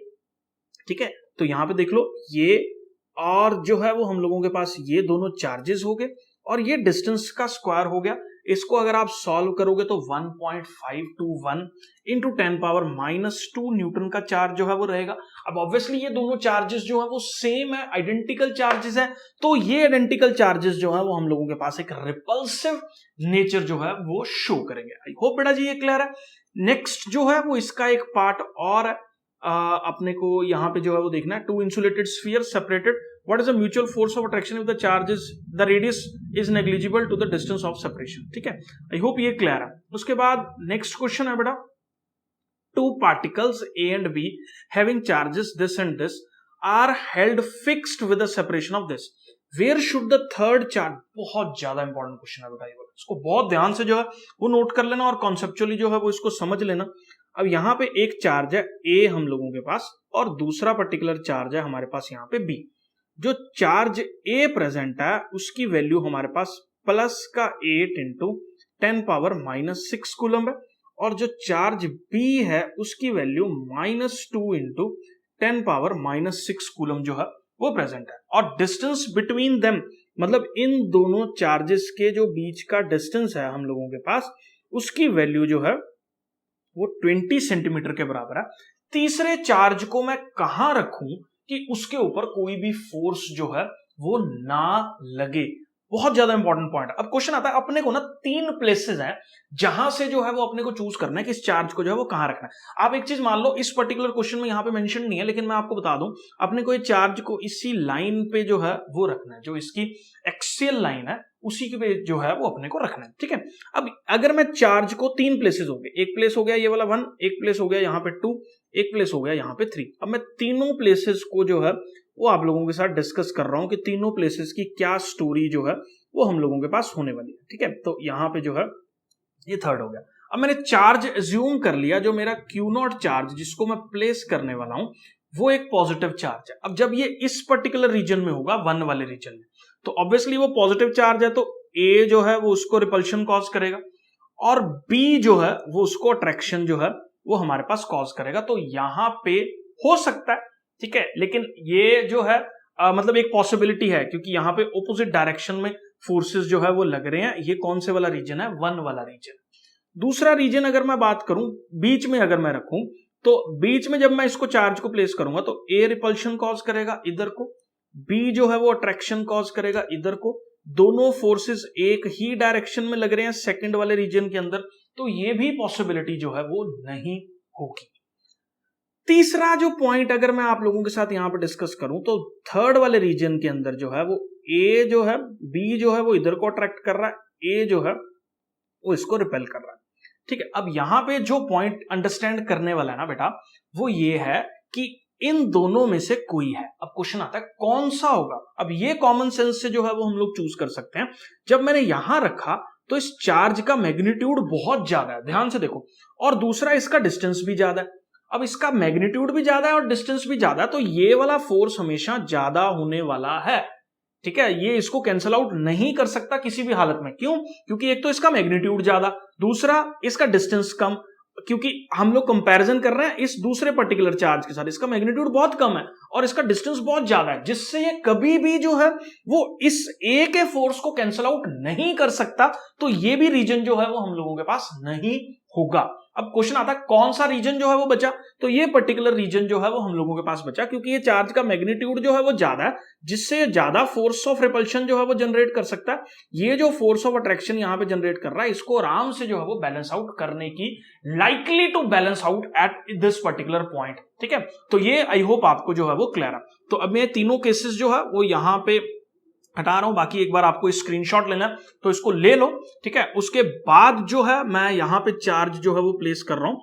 Speaker 1: ठीक है, तो यहां पे देख लो, ये और जो है वो हम लोगों के पास ये दोनों चार्जेस हो गए और ये डिस्टेंस का स्क्वायर हो गया। इसको अगर आप सॉल्व करोगे तो 1.521 इंटू 10⁻⁻2 न्यूटन का चार्ज जो है वो रहेगा। अब ऑब्वियसली ये दोनों चार्जेस जो है वो सेम है, आइडेंटिकल चार्जेस है, तो ये आइडेंटिकल चार्जेस जो है वो हम लोगों के पास एक रिपल्सिव नेचर जो है वो शो करेंगे। आई होप बेटा जी ये क्लियर है। नेक्स्ट जो है वो इसका एक पार्ट और अपने को यहां पे जो है वो देखना है, 2 insulated sphere separated what is the mutual force of attraction if the charge is the radius is negligible to the distance of separation. ठीक है, आई होप ये क्लियर है। उसके बाद नेक्स्ट क्वेश्चन है बेटा, two particles A and B having charges this and this are held fixed with the separation of this, where should the third charge, बहुत ज्यादा इंपॉर्टेंट क्वेश्चन है बेटा ये वाला, इसको बहुत ध्यान से जो है वो नोट कर लेना और कॉन्सेप्चुअली जो है वो इसको समझ लेना। अब यहाँ पे एक चार्ज है A हम लोगों के पास और दूसरा पर्टिकुलर चार्ज है हमारे पास यहाँ पे B। जो चार्ज A प्रेजेंट है उसकी वैल्यू हमारे पास प्लस का 8 इंटू 10⁻⁻6 कूलम है और जो चार्ज B है उसकी वैल्यू -2 इंटू 10⁻⁻6 कूलम जो है वो प्रेजेंट है। और डिस्टेंस बिटवीन देम, मतलब इन दोनों चार्जेस के जो बीच का डिस्टेंस है हम लोगों के पास, उसकी वैल्यू जो है वो 20 सेंटीमीटर के बराबर है। तीसरे चार्ज को मैं कहां रखूं कि उसके ऊपर कोई भी फोर्स जो है वो ना लगे, बहुत ज्यादा इंपॉर्टेंट पॉइंट है। अब क्वेश्चन आता है, अपने को ना 3 प्लेसेस हैं जहां से जो है वो अपने को चूज करना है कि इस चार्ज को जो है वो कहां रखना है। आप एक चीज मान लो, इस पर्टिकुलर क्वेश्चन में यहां पे मेंशन नहीं है, लेकिन मैं आपको बता दूं, अपने को ये चार्ज को इसी लाइन पे जो है वो रखना है, जो इसकी एक्सियल लाइन है उसी के पे जो है वो अपने को रखना है। ठीक है, अब अगर मैं चार्ज को 3 प्लेसेस हो गए, एक प्लेस हो गया ये वाला 1, एक प्लेस हो गया यहाँ पे 2, एक प्लेस हो गया यहाँ पे 3। अब मैं तीनों प्लेसेस को जो है वो आप लोगों के साथ डिस्कस कर रहा हूं कि तीनों प्लेसेस की क्या स्टोरी जो है वो हम लोगों के पास होने वाली है। ठीक है, तो यहां पे जो है ये थर्ड हो गया। अब मैंने चार्ज एज्यूम कर लिया, जो मेरा Q0 चार्ज जिसको मैं प्लेस करने वाला हूं वो एक पॉजिटिव चार्ज है। अब जब ये इस पर्टिकुलर रीजन में होगा, 1 वाले रीजन में, तो ऑब्वियसली वो पॉजिटिव चार्ज है, तो A जो है वो उसको रिपल्शन कॉज करेगा और B जो है वो उसको अट्रैक्शन जो है वो हमारे पास कॉज करेगा। तो यहां पे हो सकता है, ठीक है, लेकिन ये जो है मतलब एक पॉसिबिलिटी है, क्योंकि यहां पे ऑपोजिट डायरेक्शन में फोर्सेस जो है वो लग रहे हैं। ये कौन से वाला रीजन है? 1 वाला रीजन। दूसरा रीजन अगर मैं बात करूं, बीच में अगर मैं रखूं, तो बीच में जब मैं इसको चार्ज को प्लेस करूंगा तो A रिपल्शन कॉज करेगा इधर को, B जो है वो अट्रैक्शन कॉज करेगा इधर को। दोनों फोर्सेस एक ही डायरेक्शन में लग रहे हैं सेकंड वाले रीजन के अंदर, तो ये भी पॉसिबिलिटी जो है वो नहीं होगी। तीसरा जो पॉइंट अगर मैं आप लोगों के साथ यहां पर डिस्कस करूं, तो थर्ड वाले रीजन के अंदर जो है वो A जो है, B जो है वो इधर को अट्रैक्ट कर रहा है, A जो है वो इसको रिपेल कर रहा है। ठीक है, अब यहां पे जो पॉइंट अंडरस्टैंड करने वाला है ना बेटा, वो ये है कि इन दोनों में से कोई है। अब क्वेश्चन आता है कौन सा होगा। अब ये कॉमन सेंस से जो है वो हम लोग चूज कर सकते हैं। जब मैंने यहां रखा तो इस चार्ज का मैग्नीट्यूड बहुत ज्यादा है, ध्यान से देखो, और दूसरा इसका डिस्टेंस भी ज्यादा है। अब इसका मैग्नीट्यूड भी ज्यादा है और डिस्टेंस भी ज्यादा है, तो ये वाला फोर्स हमेशा ज्यादा होने वाला है। ठीक है, ये इसको कैंसल आउट नहीं कर सकता किसी भी हालत में। क्यों? क्योंकि एक तो इसका मैग्नीट्यूड ज्यादा, दूसरा इसका डिस्टेंस कम, क्योंकि हम लोग कंपैरिजन कर रहे हैं इस दूसरे पर्टिकुलर चार्ज के साथ। इसका मैग्नीट्यूड बहुत कम है और इसका डिस्टेंस बहुत ज्यादा है, जिससे ये कभी भी जो है वो इस ए के फोर्स को कैंसल आउट नहीं कर सकता। तो ये भी रीजन जो है वो हम लोगों के पास नहीं होगा। अब क्वेश्चन आता है कौन सा रीजन जो है वो बचा, तो ये पर्टिकुलर रीजन जो है वो हम लोगों के पास बचा, क्योंकि ये चार्ज का मैग्नीट्यूड जो है वो ज्यादा है, जिससे ज्यादा फोर्स ऑफ रिपल्शन जो है वो जनरेट कर सकता है। ये जो फोर्स ऑफ अट्रैक्शन यहां पे जनरेट कर रहा है, इसको आराम से जो है वो बैलेंस आउट करने की, likely to balance out at this particular point. ठीक है, तो ये आई होप आपको जो है वो क्लियर है। तो अब मैं तीनों केसेस जो है वो यहां पे हटा रहा हूं, बाकी एक बार आपको स्क्रीनशॉट लेना है तो इसको ले लो। ठीक है, उसके बाद जो है मैं यहां पे चार्ज जो है वो प्लेस कर रहा हूं।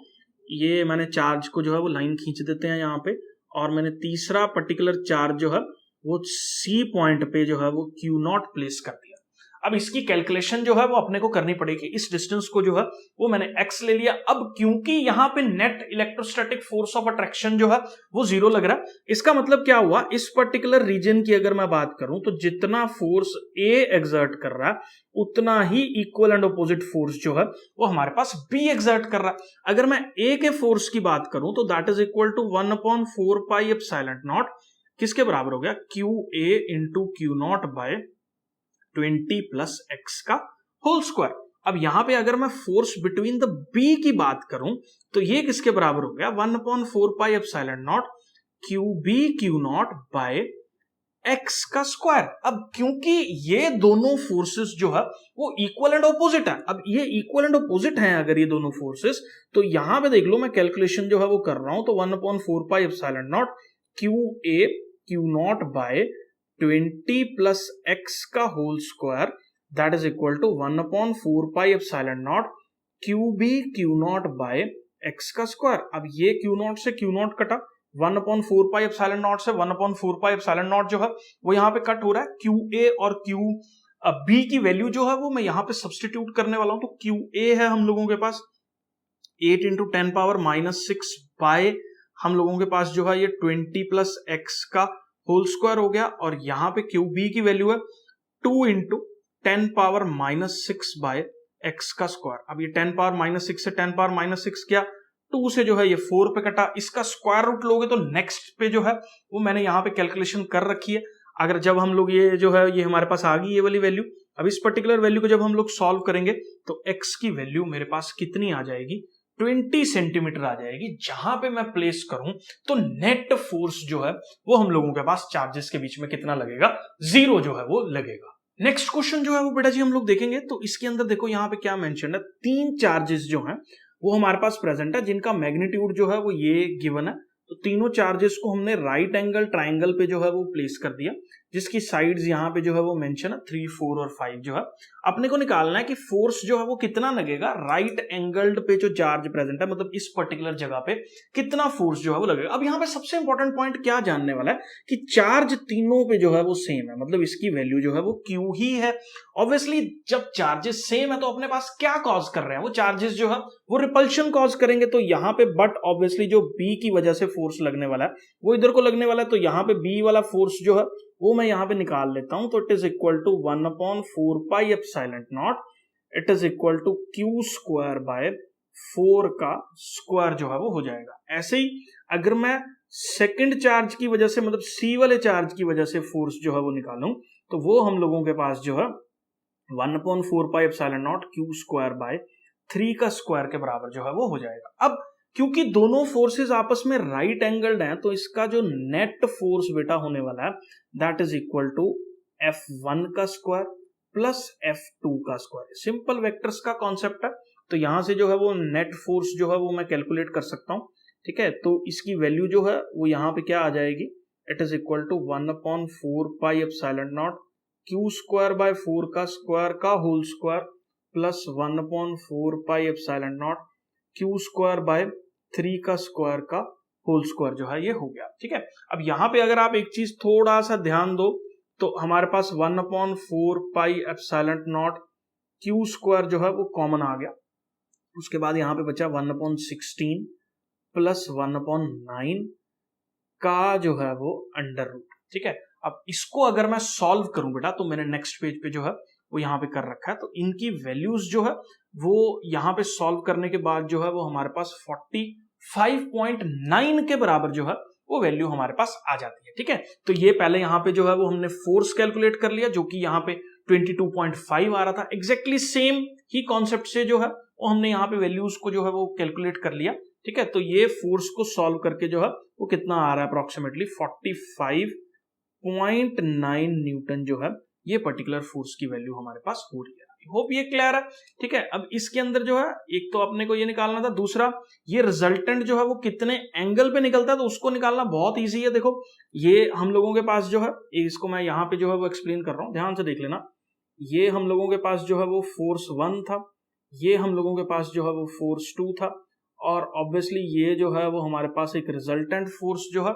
Speaker 1: ये मैंने चार्ज को जो है वो लाइन खींच देते हैं यहां पे, और मैंने तीसरा पर्टिकुलर चार्ज जो है वो C पॉइंट पे जो है वो Q0 प्लेस कर दिया। अब इसकी कैलकुलेशन जो है वो अपने को करनी पड़ेगी। इस डिस्टेंस को जो है वो मैंने x ले लिया। अब क्योंकि यहां पे net electrostatic force of attraction जो है वो 0 लग रहा है, इसका मतलब क्या हुआ, इस पर्टिकुलर रीजन की अगर मैं बात करूं तो जितना फोर्स A एक्सर्ट कर रहा है उतना ही इक्वल एंड अपोजिट फोर्स जो है वो हमारे पास B एक्सर्ट कर रहा है। अगर मैं A के फोर्स की बात करूं तो that is equal to 1/4 pi epsilon naught, किसके बराबर हो गया, QA into Q0 by 20 plus x का होल स्क्वायर। अब यहां पे अगर मैं फोर्स बिटवीन द B की बात करूं तो ये किसके बराबर हो गया, 1/4 pi epsilon naught QB Q0 by x का स्क्वायर। अब क्योंकि ये दोनों फोर्सेस जो है वो इक्वल एंड ऑपोजिट है, अब ये इक्वल एंड ऑपोजिट हैं अगर ये दोनों फोर्सेस, तो यहां पे देख लो मैं कैलकुलेशन जो है वो कर रहा हूं, तो 1/4 pi epsilon naught QA Q0 by 20 plus X का whole square that is equal to 1/4 pi epsilon naught Q B Q naught by x का स्क्वायर। अब ये क्यू नॉट से क्यू नॉट कटा, 1/4 पाई एप्सिलॉन नॉट से 1/4 pi epsilon not जो है वो यहाँ पे कट हो रहा है। क्यू ए और क्यू बी की वैल्यू जो है वो मैं यहाँ पे सब्सटीट्यूट करने वाला हूं। तो क्यू ए है हम लोगों के पास 8 × 10⁻⁻6 बाय हम लोगों के पास जो है ये 20 प्लस एक्स का होल स्क्वायर हो गया, और यहाँ पे क्यू बी की वैल्यू है 2 × 10⁻⁻6 बाय एक्स का स्क्वायर। अब ये 10⁻⁻6 से 10⁻⁻6 क्या, 2 से जो है ये 4 पे कटा, इसका स्क्वायर रूट लोगे तो नेक्स्ट पे जो है वो मैंने यहाँ पे कैलकुलेशन कर रखी है। अगर जब हम लोग ये जो है ये हमारे पास आ गई ये वाली वैल्यू, अब इस पर्टिकुलर वैल्यू को जब हम लोग सॉल्व करेंगे तो x की वैल्यू मेरे पास कितनी आ जाएगी, 20 सेंटीमीटर आ जाएगी। जहां पे मैं प्लेस करूं तो नेट फोर्स जो है वो हम लोगों के पास चार्जेस के बीच में कितना लगेगा, 0 जो है वो लगेगा। नेक्स्ट क्वेश्चन जो है वो बेटा जी हम लोग देखेंगे तो इसके अंदर देखो यहाँ पे क्या मेंशन है, 3 चार्जेस जो हैं वो हमारे पास प्रेजेंट है जिनका मैग्नीट्यूड जो है वो ये गिवन है। तो तीनों चार्जेस को हमने राइट एंगल ट्राइंगल पे जो है वो प्लेस कर दिया, जिसकी साइड्स यहाँ पे जो है वो मेंशन है 3, 4 और 5 जो है। अपने को निकालना है कि फोर्स जो है वो कितना लगेगा राइट एंगल्ड पे जो चार्ज प्रेजेंट है, मतलब इस पर्टिकुलर जगह पे कितना फोर्स जो है वो लगेगा। अब यहाँ पे सबसे इंपॉर्टेंट पॉइंट क्या जानने वाला है कि चार्ज तीनों पे जो है वो सेम है, मतलब इसकी वैल्यू जो है वो क्यू ही है। ऑब्वियसली जब चार्जेस सेम है तो अपने पास क्या कॉज कर रहे हैं, वो चार्जेस जो है वो रिपल्शन कॉज करेंगे। तो यहाँ पे बट ऑब्वियसली जो बी की वजह से फोर्स लगने वाला है वो इधर को लगने वाला है, तो यहाँ पे बी वाला फोर्स जो है वो मैं यहाँ पे निकाल लेता हूं। तो it is equal to 1/4 pi epsilon naught, it is equal to Q square by 4 का स्क्वायर जो है वो हो जाएगा। ऐसे ही अगर मैं सेकंड चार्ज की वजह से, मतलब सी वाले चार्ज की वजह से फोर्स जो है वो निकालूं तो वो हम लोगों के पास जो है 1/4 pi epsilon naught Q square by 3 का स्क्वायर के बराबर जो है वो हो जाएगा। अब क्योंकि दोनों फोर्सेस आपस में राइट एंगल्ड हैं तो इसका जो नेट फोर्स बेटा होने वाला है that is equal to F1 का स्क्वायर प्लस F2 का स्क्वायर। सिंपल वेक्टर्स का कॉन्सेप्ट है, तो यहां से जो है वो नेट फोर्स जो है वो मैं कैलकुलेट कर सकता हूं। ठीक है, तो इसकी वैल्यू जो है वो यहाँ पे क्या आ जाएगी, it is equal to 1/4 pi epsilon naught Q square by 4 का स्क्वायर का whole square plus 1/4 pi epsilon naught Q square by 3 का स्क्वायर का होल स्क्वायर जो है ये हो गया। ठीक है, अब यहां पे अगर आप एक चीज थोड़ा सा ध्यान दो तो हमारे पास 1/4 pi epsilon naught Q square जो है वो कॉमन आ गया। उसके बाद यहां पे बचा 1/16 प्लस 1/9 का जो है वो अंडर रूट। ठीक है, अब इसको अगर मैं सॉल्व करूं बेटा तो मैंने नेक्स्ट पेज पे जो है वो यहाँ पे कर रखा है, तो इनकी वैल्यूज जो है वो यहाँ पे सॉल्व करने के बाद जो है वो हमारे पास 45.9 के बराबर जो है वो वैल्यू हमारे पास आ जाती है। ठीक है, तो ये पहले यहाँ पे जो है वो हमने फोर्स कैलकुलेट कर लिया जो कि यहाँ पे 22.5 आ रहा था। एग्जैक्टली सेम ही कॉन्सेप्ट से जो है वो हमने यहाँ पे वैल्यूज को जो है वो कैलकुलेट कर लिया। ठीक है, तो ये फोर्स को सॉल्व करके जो है वो कितना आ रहा है, अप्रोक्सीमेटली 45.9 न्यूटन जो है ये पर्टिकुलर फोर्स की वैल्यू हमारे पास हो रही है। होप ये क्लियर है। ठीक है, अब इसके अंदर जो है एक तो अपने को ये निकालना था, दूसरा ये रिजल्टेंट जो है वो कितने एंगल पे निकलता है तो उसको निकालना बहुत इजी है। देखो ये हम लोगों के पास जो है, इसको मैं यहाँ पे जो है वो एक्सप्लेन कर रहा हूँ, ध्यान से देख लेना। ये हम लोगों के पास जो है वो फोर्स 1 था, ये हम लोगों के पास जो है वो फोर्स 2 था, और ऑब्वियसली ये जो है वो हमारे पास एक रिजल्टेंट फोर्स जो है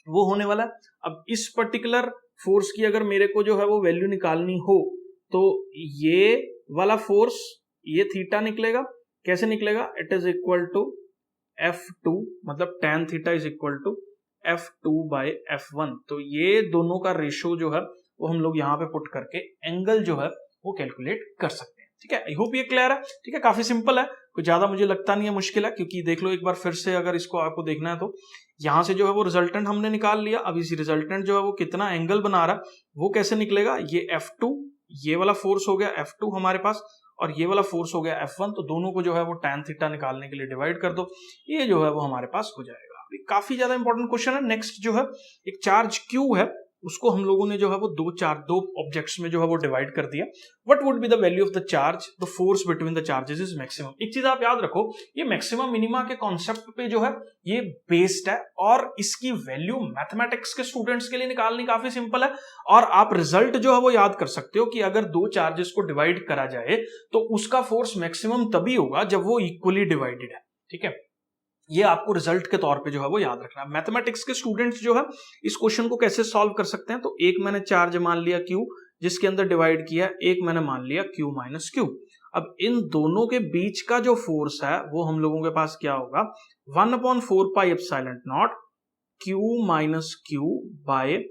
Speaker 1: वो होने वाला है। अब इस पर्टिकुलर फोर्स की अगर मेरे को जो है वो वैल्यू निकालनी हो तो ये वाला फोर्स ये थीटा निकलेगा। कैसे निकलेगा, it is equal to F2, मतलब tan theta is equal to F2 by F1। तो ये दोनों का रेशो जो है वो हम लोग यहाँ पे पुट करके एंगल जो है वो कैलकुलेट कर सकते हैं। ठीक है, आई होप ये क्लियर है। ठीक है, काफी सिंपल है, कुछ ज्यादा मुझे लगता नहीं है मुश्किल है, क्योंकि देख लो एक बार फिर से अगर इसको आपको देखना है तो यहां से जो है वो रिजल्टेंट हमने निकाल लिया। अब इस रिजल्टेंट जो है वो कितना एंगल बना रहा है वो कैसे निकलेगा, ये F2 ये वाला फोर्स हो गया F2 हमारे पास, और ये वाला फोर्स हो गया F1, तो दोनों को जो है वो tan थीटा निकालने के लिए डिवाइड कर दो, ये जो है वो हमारे पास हो जाएगा। काफी ज्यादा इंपॉर्टेंट क्वेश्चन है। नेक्स्ट जो है एक चार्ज Q है, उसको हम लोगों ने जो है वो दो ऑब्जेक्ट्स में जो है वो डिवाइड कर दिया। What would be the value of the charge, the force between the charges is maximum. एक चीज आप याद रखो, ये मैक्सिमम मिनिमा के कॉन्सेप्ट पे जो है ये बेस्ड है, और इसकी वैल्यू मैथमेटिक्स के स्टूडेंट्स के लिए निकालनी काफी सिंपल है। और आप रिजल्ट जो है वो याद कर सकते हो कि अगर दो चार्जेस को डिवाइड करा जाए तो उसका फोर्स मैक्सिमम तभी होगा जब वो इक्वली डिवाइडेड है। ठीक है, ये आपको रिजल्ट के तौर पे जो है वो याद रखना है। मैथमेटिक्स के स्टूडेंट्स जो है इस क्वेश्चन को कैसे सॉल्व कर सकते हैं, तो एक मैंने चार्ज मान लिया Q जिसके अंदर डिवाइड किया, एक मैंने मान लिया Q माइनस Q। अब इन दोनों के बीच का जो फोर्स है वो हम लोगों के पास क्या होगा, 1/4 pi epsilon naught Q minus Q by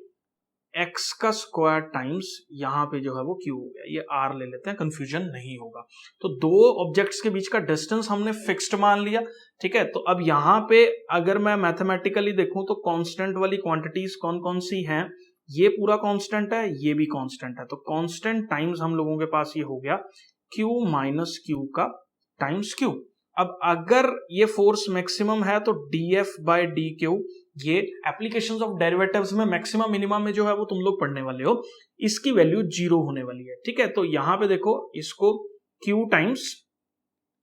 Speaker 1: x का स्क्वायर टाइम्स, यहां पे जो है वो Q हो गया, ये R ले लेते हैं, कंफ्यूजन नहीं होगा। तो दो ऑब्जेक्ट्स के बीच का डिस्टेंस हमने फिक्स्ड मान लिया। ठीक है, तो अब यहां पे अगर मैं मैथमेटिकली देखूं तो कांस्टेंट वाली क्वांटिटीज कौन कौन सी हैं, ये पूरा कांस्टेंट है, ये भी कांस्टेंट है, तो कांस्टेंट टाइम्स हम लोगों के पास ये हो गया Q माइनस Q का टाइम्स Q। अब अगर ये फोर्स मैक्सिमम है तो dF बाय dQ, ये एप्लीकेशंस ऑफ डेरिवेटिव्स में मैक्सिमम मिनिमम में जो है वो तुम लोग पढ़ने वाले हो, इसकी वैल्यू 0 होने वाली है। ठीक है, तो यहां पे देखो इसको Q times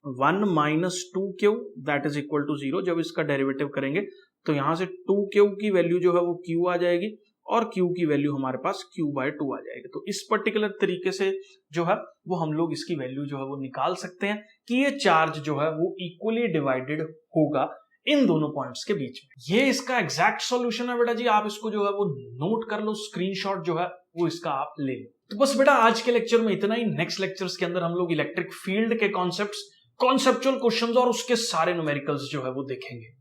Speaker 1: 1 minus 2Q that is equal to 0, जब इसका डेरिवेटिव करेंगे तो यहां से 2Q की वैल्यू जो है वो Q आ जाएगी और Q की वैल्यू हमारे पास Q बाय 2 आ जाएगी। तो इस पर्टिकुलर तरीके से जो है वो हम लोग इसकी वैल्यू जो है वो निकाल सकते हैं कि ये चार्ज जो है वो इक्वली डिवाइडेड होगा इन दोनों पॉइंट्स के बीच में। ये इसका एग्जैक्ट सॉल्यूशन है बेटा जी, आप इसको जो है वो नोट कर लो, स्क्रीनशॉट जो है वो इसका आप ले लो। तो बस बेटा आज के लेक्चर में इतना ही। नेक्स्ट लेक्चर्स के अंदर हम लोग इलेक्ट्रिक फील्ड के कॉन्सेप्ट्स, कॉन्सेप्चुअल क्वेश्चंस और उसके सारे न्यूमेरिकल्स जो है वो देखेंगे।